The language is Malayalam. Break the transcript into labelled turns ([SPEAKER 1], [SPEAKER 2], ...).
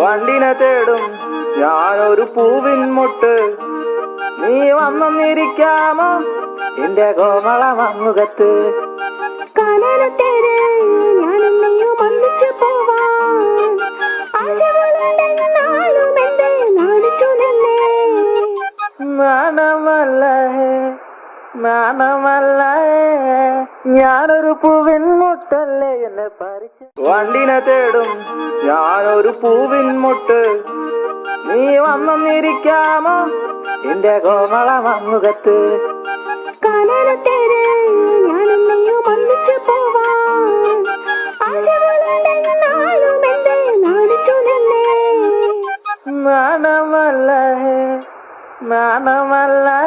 [SPEAKER 1] വണ്ടിനെ തേടും ഞാനൊരു പൂവിൻ മുട്ട്, നീ വന്നിരിക്കാമോ എന്റെ കോമള മമ്മുഖത്ത്. നാണമല്ല ഞാനൊരു പൂവിൻ മുട്ടല്ലേ എന്നെ പറിച്ച്. വണ്ടിനെ തേടും ഞാനൊരു പൂവിൻ മുട്ട്, നീ വന്നിരിക്കാമോ എന്റെ കോമള മമ്മുഖത്ത്. നാണമല്ല